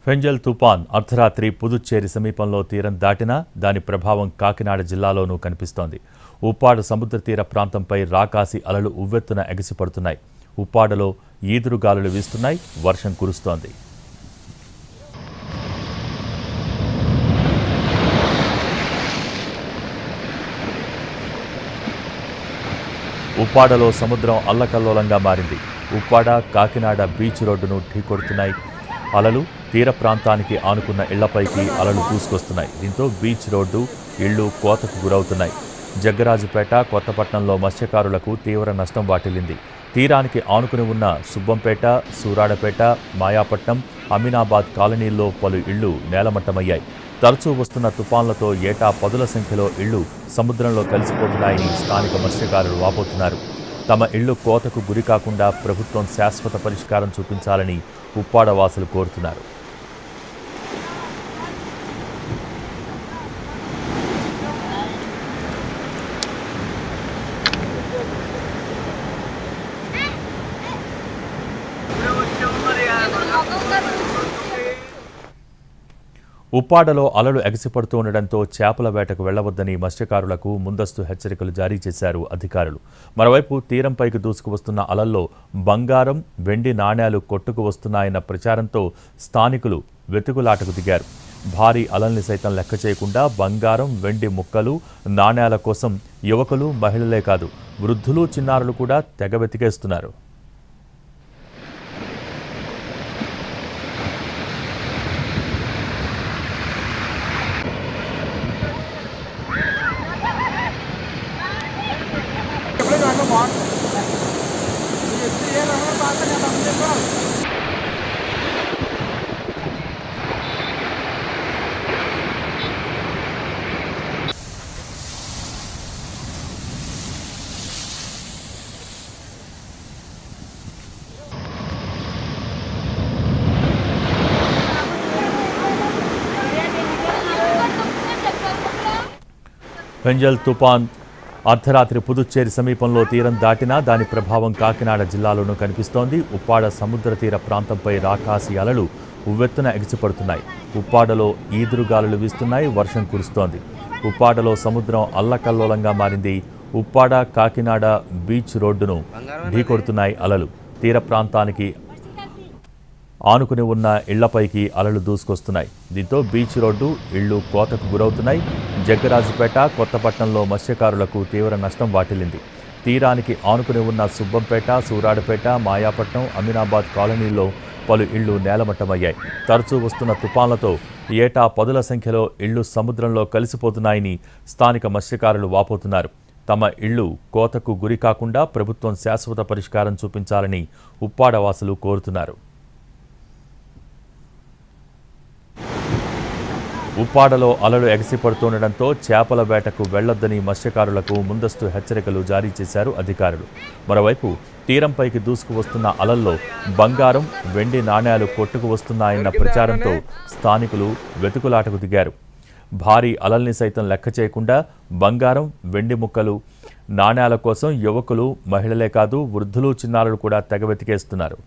Fengal తుపాన్ అర్ధరాత్రి పుదుచ్చేరి సమీపంలో తీరం దాటినా దాని ప్రభావం కాకినాడ జిల్లాలోనూ కనిపిస్తోంది. ఉప్పాడ సముద్ర తీర ప్రాంతంపై రాకాసి అలలు ఉవ్వెత్తున ఎగిసిపడుతున్నాయి. ఉప్పాడలో ఈదురుగాలులు వీస్తున్నాయి. వర్షం కురుస్తోంది. ఉప్పాడలో సముద్రం అల్లకల్లోలంగా మారింది. ఉప్పాడ కాకినాడ బీచ్ రోడ్డును ఢీకొడుతున్నాయి. అలలు తీర ప్రాంతానికి ఆనుకున్న ఇళ్లపైకి అలలు దూసుకొస్తున్నాయి. దీంతో బీచ్ రోడ్డు, ఇళ్లు కోతకు గురవుతున్నాయి. జగ్గరాజుపేట, కొత్తపట్నంలో మత్స్యకారులకు తీవ్ర నష్టం వాటిల్లింది. తీరానికి ఆనుకుని ఉన్న సుబ్బంపేట, సూరాడపేట, మాయాపట్నం, అమీనాబాద్ కాలనీల్లో పలు ఇళ్లు నేలమట్టమయ్యాయి. తరచూ వస్తున్న తుపాన్లతో ఏటా పదుల సంఖ్యలో ఇళ్లు సముద్రంలో కలిసిపోతున్నాయని స్థానిక మత్స్యకారులు వాపోతున్నారు. తమ ఇళ్లు కోతకు గురికాకుండా ప్రభుత్వం శాశ్వత పరిష్కారం చూపించాలని ఉప్పాడ వాసులు కోరుతున్నారు. ఉప్పాడలో అలలు ఎగసిపడుతూ ఉండడంతో చేపల వేటకు వెళ్లవద్దని మత్స్యకారులకు ముందస్తు హెచ్చరికలు జారీ చేశారు అధికారులు. మరోవైపు తీరంపైకి దూసుకువస్తున్న అలల్లో బంగారం, వెండి నాణేలు కొట్టుకు వస్తున్నాయన్న ప్రచారంతో స్థానికులు వెతుకులాటకు దిగారు. భారీ అలల్ని సైతం లెక్క చేయకుండా బంగారం, వెండి ముక్కలు, నాణేల కోసం యువకులు, మహిళలే కాదు వృద్ధులు, చిన్నారులు కూడా తెగ వెతికేస్తున్నారు. ఫెంజల్ తుపాన్ అర్ధరాత్రి పుదుచ్చేరి సమీపంలో తీరం దాటినా దాని ప్రభావం కాకినాడ జిల్లాలోనూ కనిపిస్తోంది. ఉప్పాడ సముద్ర తీర ప్రాంతంపై రాకాసి అలలు ఉవ్వెత్తున ఎగిసిపడుతున్నాయి. ఉప్పాడలో ఈదురుగాలులు వీస్తున్నాయి. వర్షం కురుస్తోంది. ఉప్పాడలో సముద్రం అల్లకల్లోలంగా మారింది. ఉప్పాడ కాకినాడ బీచ్ రోడ్డును ఢీకొడుతున్నాయి అలలు. తీర ప్రాంతానికి ఆనుకుని ఉన్న ఇళ్లపైకి అలలు దూసుకొస్తున్నాయి. దీంతో బీచ్ రోడ్డు, ఇళ్లు కోతకు గురవుతున్నాయి. జగ్గరాజుపేట, కొత్తపట్నంలో మత్స్యకారులకు తీవ్ర నష్టం వాటిల్లింది. తీరానికి ఆనుకుని ఉన్న సుబ్బంపేట, సూరాడపేట, మాయాపట్నం, అమీనాబాద్ కాలనీల్లో పలు ఇళ్లు నేలమట్టమయ్యాయి. తరచూ వస్తున్న తుపాన్లతో ఏటా పదుల సంఖ్యలో ఇళ్లు సముద్రంలో కలిసిపోతున్నాయని స్థానిక మత్స్యకారులు వాపోతున్నారు. తమ ఇళ్లు కోతకు గురి కాకుండా ప్రభుత్వం శాశ్వత పరిష్కారం చూపించాలని ఉప్పాడ వాసులు కోరుతున్నారు. ఉప్పాడలో అలలు ఎగసిపడుతుండటంతో చేపల వేటకు వెళ్లొద్దని మత్స్యకారులకు ముందస్తు హెచ్చరికలు జారీ చేశారు అధికారులు. మరోవైపు తీరంపైకి దూసుకువస్తున్న అలల్లో బంగారం, వెండి నాణేలు కొట్టుకు వస్తున్నాయన్న ప్రచారంతో స్థానికులు వెతుకులాటకు దిగారు. భారీ అలల్ని సైతం లెక్క చేయకుండా బంగారం, వెండి ముక్కలు, నాణేల కోసం యువకులు, మహిళలే కాదు వృద్ధులు, చిన్నారులు కూడా తెగ వెతికేస్తున్నారు.